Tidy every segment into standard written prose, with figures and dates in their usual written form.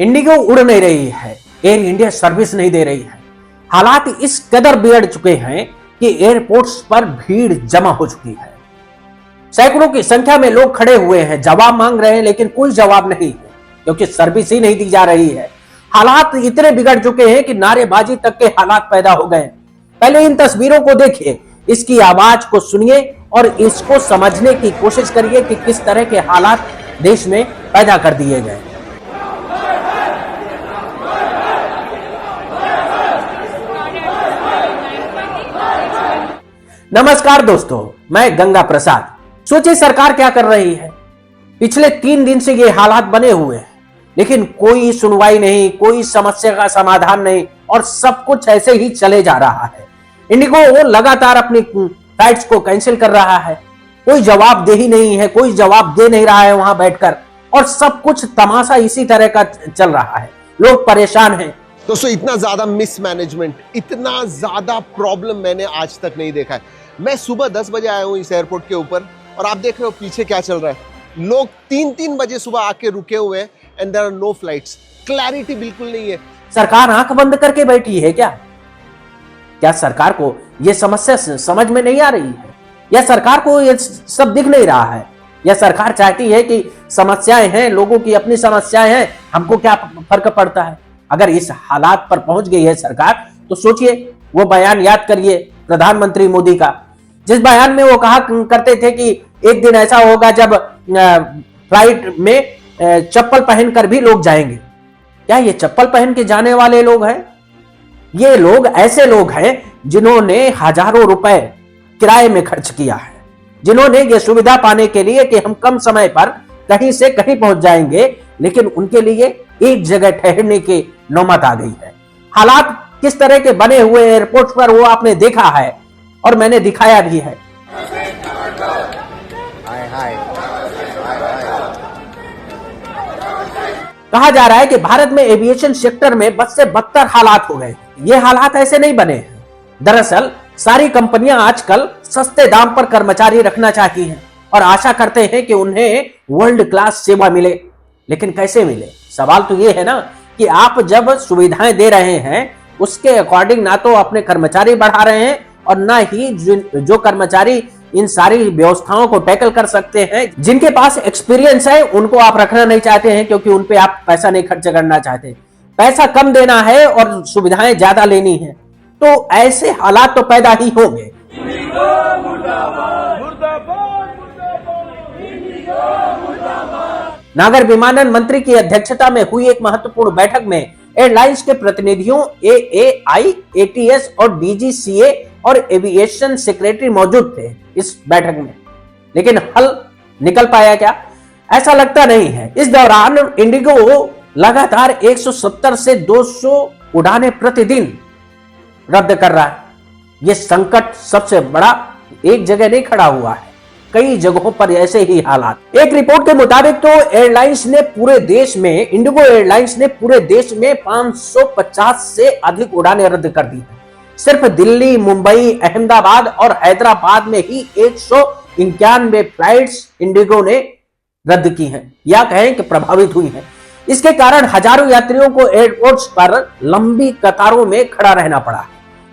Indigo उड़ नहीं रही है, एयर इंडिया सर्विस नहीं दे रही है। हालात इस कदर बिगड़ चुके हैं कि एयरपोर्ट्स पर भीड़ जमा हो चुकी है। सैकड़ों की संख्या में लोग खड़े हुए हैं, जवाब मांग रहे हैं, लेकिन कोई जवाब नहीं है क्योंकि सर्विस ही नहीं दी जा रही है। हालात इतने बिगड़ चुके हैं कि नारेबाजी तक के हालात पैदा हो गए। पहले इन तस्वीरों को देखिए, इसकी आवाज को सुनिए और इसको समझने की कोशिश करिए कि किस तरह के हालात देश में पैदा कर दिए गए। नमस्कार दोस्तों, मैं गंगा प्रसाद। सोचिए सरकार क्या कर रही है। पिछले 3 दिन से ये हालात बने हुए हैं, लेकिन कोई सुनवाई नहीं, कोई समस्या का समाधान नहीं और सब कुछ ऐसे ही चले जा रहा है। इंडिगो लगातार अपनी फ्लाइट्स को कैंसिल कर रहा है, कोई जवाब दे ही नहीं है, कोई जवाब दे नहीं रहा है वहां बैठकर, और सब कुछ तमाशा इसी तरह का चल रहा है। लोग परेशान हैं। दोस्तों, इतना ज्यादा मिसमैनेजमेंट, इतना ज्यादा प्रॉब्लम मैंने आज तक नहीं देखा है। मैं सुबह 10 बजे आया हूं इस एयरपोर्ट के ऊपर और आप देख रहे हो पीछे क्या चल रहा है। लोग 3-3 बजे सुबह आके रुके हुए हैं and there are no flights. Clarity बिल्कुल नहीं है। सरकार आंख बंद करके बैठी है क्या? क्या सरकार को यह समस्या समझ में नहीं आ रही है, या सरकार को यह सब दिख नहीं रहा है, या सरकार चाहती है कि समस्याएं हैं, लोगों की अपनी समस्याएं हैं, हमको क्या फर्क पड़ता है? अगर इस हालात पर पहुंच गई है सरकार, तो सोचिए, वो बयान याद करिए प्रधानमंत्री मोदी का, जिस बयान में वो कहा करते थे कि एक दिन ऐसा होगा जब फ्लाइट में चप्पल पहनकर भी लोग जाएंगे। क्या ये चप्पल पहन के जाने वाले लोग हैं? ये लोग ऐसे लोग हैं जिन्होंने हजारों रुपए किराए में खर्च किया है, जिन्होंने ये सुविधा पाने के लिए कि हम कम समय पर कहीं से कहीं पहुंच जाएंगे, लेकिन उनके लिए एक जगह ठहरने की नौबत आ गई है। हालात किस तरह के बने हुए एयरपोर्ट पर वो आपने देखा है और मैंने दिखाया भी है। कहा जा रहा है कि भारत में एविएशन सेक्टर में बद से बदतर हालात हो गए। ये हालात ऐसे नहीं बने हैं। दरअसल सारी कंपनियां आजकल सस्ते दाम पर कर्मचारी रखना चाहती हैं और आशा करते हैं कि उन्हें वर्ल्ड क्लास सेवा मिले, लेकिन कैसे मिले? सवाल तो ये है ना कि आप जब सुविधाएं दे रहे हैं उसके अकॉर्डिंग ना तो अपने कर्मचारी बढ़ा रहे हैं और ना ही जो कर्मचारी इन सारी व्यवस्थाओं को टैकल कर सकते हैं, जिनके पास एक्सपीरियंस है, उनको आप रखना नहीं चाहते हैं क्योंकि उन पे आप पैसा नहीं खर्च करना चाहते। पैसा कम देना है और सुविधाएं ज्यादा लेनी है, तो ऐसे हालात तो पैदा ही होंगे। नागर विमानन मंत्री की अध्यक्षता में हुई एक महत्वपूर्ण बैठक में एयरलाइंस के प्रतिनिधियों, एएआई, एटीएस और डीजीसीए और एविएशन सेक्रेटरी मौजूद थे इस बैठक में, लेकिन हल निकल पाया क्या? ऐसा लगता नहीं है। इस दौरान इंडिगो लगातार 170 से 200 उड़ानें प्रतिदिन रद्द कर रहा है। यह संकट सबसे बड़ा एक जगह नहीं खड़ा हुआ है, कई जगहों पर ऐसे ही हालात। एक रिपोर्ट के मुताबिक तो एयरलाइंस ने पूरे देश में, इंडिगो एयरलाइंस ने पूरे देश में 550 से अधिक उड़ानें रद्द कर दी हैं। सिर्फ दिल्ली, मुंबई, अहमदाबाद और हैदराबाद में ही 191 फ्लाइट्स इंडिगो ने रद्द की हैं, या कहें कि प्रभावित हुई हैं। इसके कारण हजारों यात्रियों को एयरपोर्ट्स पर लंबी कतारों में खड़ा रहना पड़ा।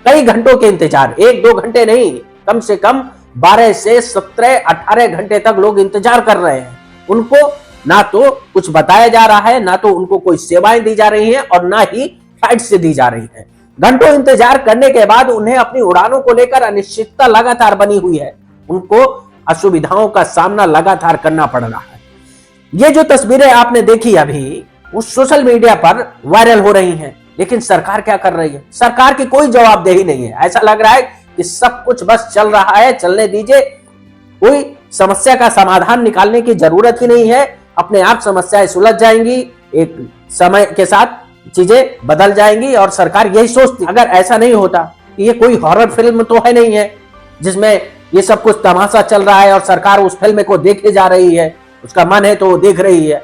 कई घंटों के इंतजार, 1-2 घंटे नहीं, कम से कम 12 से 17-18 घंटे तक लोग इंतजार कर रहे हैं। उनको ना तो कुछ बताया जा रहा है, ना तो उनको कोई सेवाएं दी जा रही हैं और ना ही फ्लाइट से दी जा रही हैं। घंटों इंतजार करने के बाद उन्हें अपनी उड़ानों को लेकर अनिश्चितता लगातार बनी हुई है। उनको असुविधाओं का सामना लगातार करना पड़ रहा है। ये जो तस्वीरें आपने देखी अभी, वो सोशल मीडिया पर वायरल हो रही हैं, लेकिन सरकार क्या कर रही है? सरकार की कोई जवाबदेही नहीं है। ऐसा लग रहा है कि सब कुछ बस चल रहा है, चलने दीजिए, कोई समस्या का समाधान निकालने की जरूरत ही नहीं है। अपने आप समस्याएं सुलझ जाएंगी, एक समय के साथ चीजें बदल जाएंगी और सरकार यही सोचती। अगर ऐसा नहीं होता, ये कोई हॉरर फिल्म तो है नहीं है जिसमें ये सब कुछ तमाशा चल रहा है और सरकार उस फिल्म को देखे जा रही है, उसका मन है तो वो देख रही है।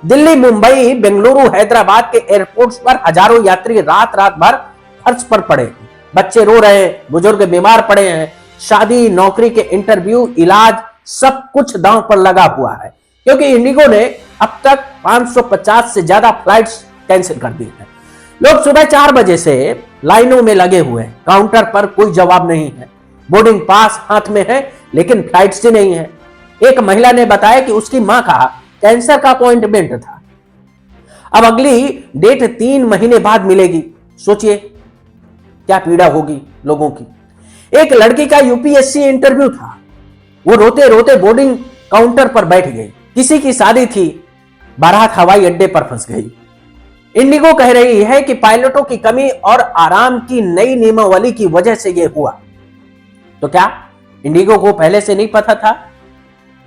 दिल्ली, मुंबई, बेंगलुरु, हैदराबाद के एयरपोर्ट्स पर हजारों यात्री रात भर फर्श पर पड़े। बच्चे रो रहे हैं, बुजुर्ग बीमार पड़े हैं, शादी, नौकरी के इंटरव्यू, इलाज, सब कुछ दांव पर लगा हुआ है, क्योंकि इंडिगो ने अब तक 550 से ज्यादा फ्लाइट्स कैंसिल कर दी है। लोग सुबह 4 बजे से लाइनों में लगे हुए हैं, काउंटर पर कोई जवाब नहीं है, बोर्डिंग पास हाथ में है लेकिन फ्लाइट से नहीं है। एक महिला ने बताया कि उसकी मां का कैंसर का अपॉइंटमेंट था, अब अगली डेट 3 महीने बाद मिलेगी। सोचिए क्या पीड़ा होगी लोगों की। एक लड़की का यूपीएससी इंटरव्यू था, वो रोते रोते बोर्डिंग काउंटर पर बैठ गई। किसी की शादी थी, बारात हवाई अड्डे पर फंस गई। इंडिगो कह रही है कि पायलटों की कमी और आराम की नई नियमावली की वजह से यह हुआ। तो क्या इंडिगो को पहले से नहीं पता था?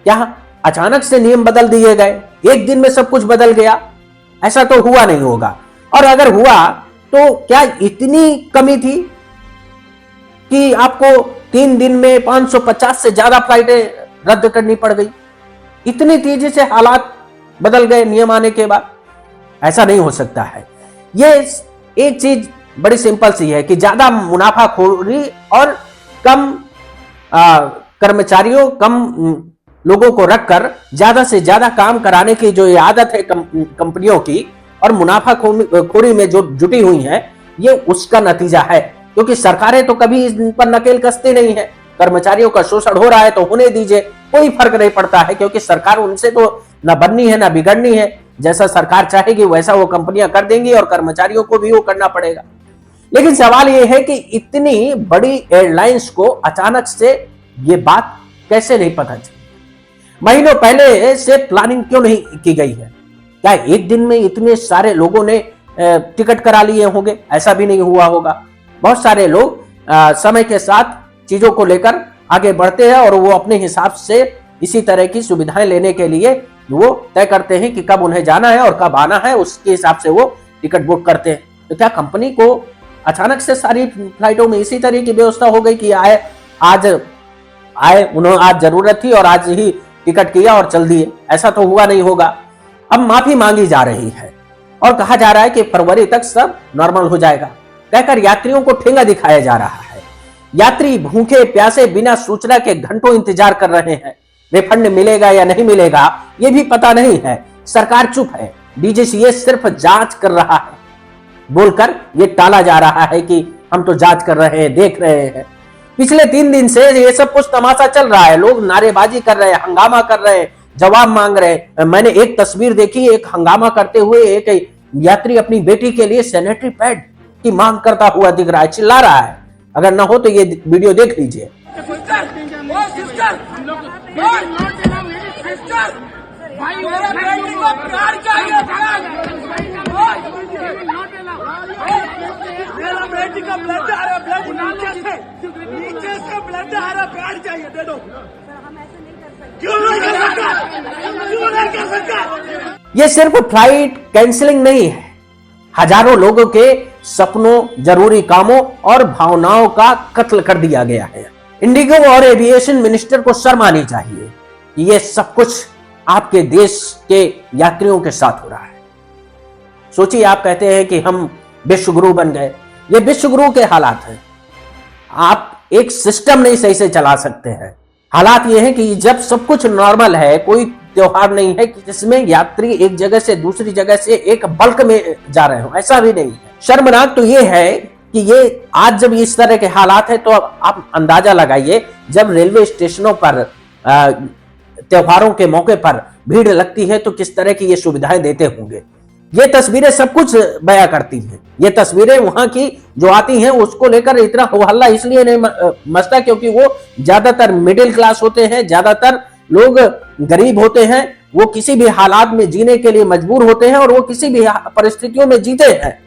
क्या अचानक से नियम बदल दिए गए, एक दिन में सब कुछ बदल गया? ऐसा तो हुआ नहीं होगा। और अगर हुआ तो क्या इतनी कमी थी कि आपको 3 दिन में 550 से ज्यादा फ्लाइटें रद्द करनी पड़ गई? इतनी तेजी से हालात बदल गए नियम आने के बाद? ऐसा नहीं हो सकता है। ये एक चीज बड़ी सिंपल सी है कि ज्यादा मुनाफाखोरी और कम कर्मचारियों, कम लोगों को रखकर ज्यादा से ज्यादा काम कराने की जो ये आदत है कंपनियों की, और मुनाफाखोरी में जो जुटी हुई है, ये उसका नतीजा है। क्योंकि सरकारें तो कभी इस पर नकेल कसती नहीं है। कर्मचारियों का शोषण हो रहा है तो होने दीजिए, कोई फर्क नहीं पड़ता है, क्योंकि सरकार उनसे तो ना बननी है ना बिगड़नी है। जैसा सरकार चाहेगी वैसा वो कंपनियां कर देंगी और कर्मचारियों को भी वो करना पड़ेगा। लेकिन सवाल ये है कि इतनी बड़ी एयरलाइंस को अचानक से ये बात कैसे नहीं पता चली? महीनों पहले से प्लानिंग क्यों नहीं की गई है? क्या एक दिन में इतने सारे लोगों ने टिकट करा लिए होंगे? ऐसा भी नहीं हुआ होगा। बहुत सारे लोग समय के साथ चीजों को लेकर आगे बढ़ते हैं और वो अपने हिसाब से इसी तरह की सुविधाएं लेने के लिए वो तय करते हैं कि कब उन्हें जाना है और कब आना है, उसके हिसाब से वो टिकट बुक करते हैं। तो क्या कंपनी को अचानक से सारी फ्लाइटों में इसी तरह की व्यवस्था हो गई कि आज उन्हें आज जरूरत थी और आज ही टिकट किया और चल दिए? ऐसा तो हुआ नहीं होगा। अब माफी मांगी जा रही है और कहा जा रहा है कि फरवरी तक सब नॉर्मल हो जाएगा, कहकर यात्रियों को ठेंगा दिखाया जा रहा है। यात्री भूखे प्यासे बिना सूचना के घंटों इंतजार कर रहे हैं। रिफंड मिलेगा या नहीं मिलेगा ये भी पता नहीं है। सरकार चुप है, डीजीसीए सिर्फ जांच कर रहा है बोलकर ये टाला जा रहा है कि हम तो जांच कर रहे हैं, देख रहे हैं। पिछले 3 दिन से ये सब कुछ तमाशा चल रहा है। लोग नारेबाजी कर रहे हैं, हंगामा कर रहे हैं, जवाब मांग रहे हैं। मैंने एक तस्वीर देखी, एक हंगामा करते हुए एक यात्री अपनी बेटी के लिए सैनिटरी पैड की मांग करता हुआ दिख रहा है, चिल्ला रहा है। अगर ना हो तो ये वीडियो देख लीजिए। मेरा बेटी का ब्लड आ रहा है, ब्लड नीचे से ब्लड आ रहा है, ब्लड चाहिए, दे दो। क्यों नहीं कर सकता? क्यों नहीं कर सकता? ये सिर्फ फ्लाइट कैंसिलिंग नहीं है, हजारों लोगों के सपनों, जरूरी कामों और भावनाओं का कत्ल कर दिया गया है। इंडिगो और एविएशन मिनिस्टर को शर्म आनी चाहिए कि ये सब कुछ आपके देश के यात्रियों के साथ हो रहा है। सोचिए, आप कहते हैं कि हम विश्वगुरु बन गए, ये विश्वगुरु के हालात हैं। आप एक सिस्टम नहीं सही से चला सकते हैं। हालात ये है कि जब सब कुछ नॉर्मल है, कोई त्योहार नहीं है कि जिसमें यात्री एक जगह से दूसरी जगह से एक बल्क में जा रहे हो, ऐसा भी नहीं है। शर्मनाक तो ये है कि ये आज जब इस तरह के हालात है तो आप अंदाजा लगाइए जब रेलवे स्टेशनों पर त्योहारों के मौके पर भीड़ लगती है तो किस तरह की ये सुविधाएं देते होंगे। ये तस्वीरें सब कुछ बयां करती हैं। ये तस्वीरें वहां की जो आती हैं उसको लेकर इतना हो हल्ला इसलिए नहीं मचता क्योंकि वो ज्यादातर मिडिल क्लास होते हैं, ज्यादातर लोग गरीब होते हैं, वो किसी भी हालात में जीने के लिए मजबूर होते हैं और वो किसी भी परिस्थितियों में जीते हैं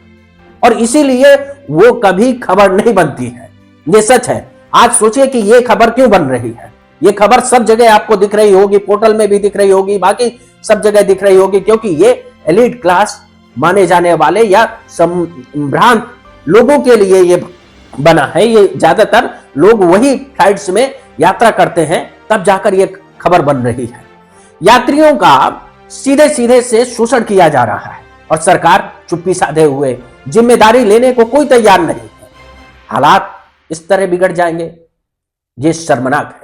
और इसीलिए वो कभी खबर नहीं बनती है। ये सच है। आज सोचिए कि ये खबर क्यों बन रही है। ये खबर सब जगह आपको दिख रही होगी, पोर्टल में भी दिख रही होगी, बाकी सब जगह दिख रही होगी, क्योंकि ये एलिट क्लास माने जाने वाले या संभ्रांत लोगों के लिए ये बना है। ये ज्यादातर लोग वही फ्लाइट्स में यात्रा करते हैं, तब जाकर ये खबर बन रही है। यात्रियों का सीधे सीधे से शोषण किया जा रहा है और सरकार चुप्पी साधे हुए जिम्मेदारी लेने को कोई तैयार नहीं है। हालात इस तरह बिगड़ जाएंगे, ये शर्मनाक है।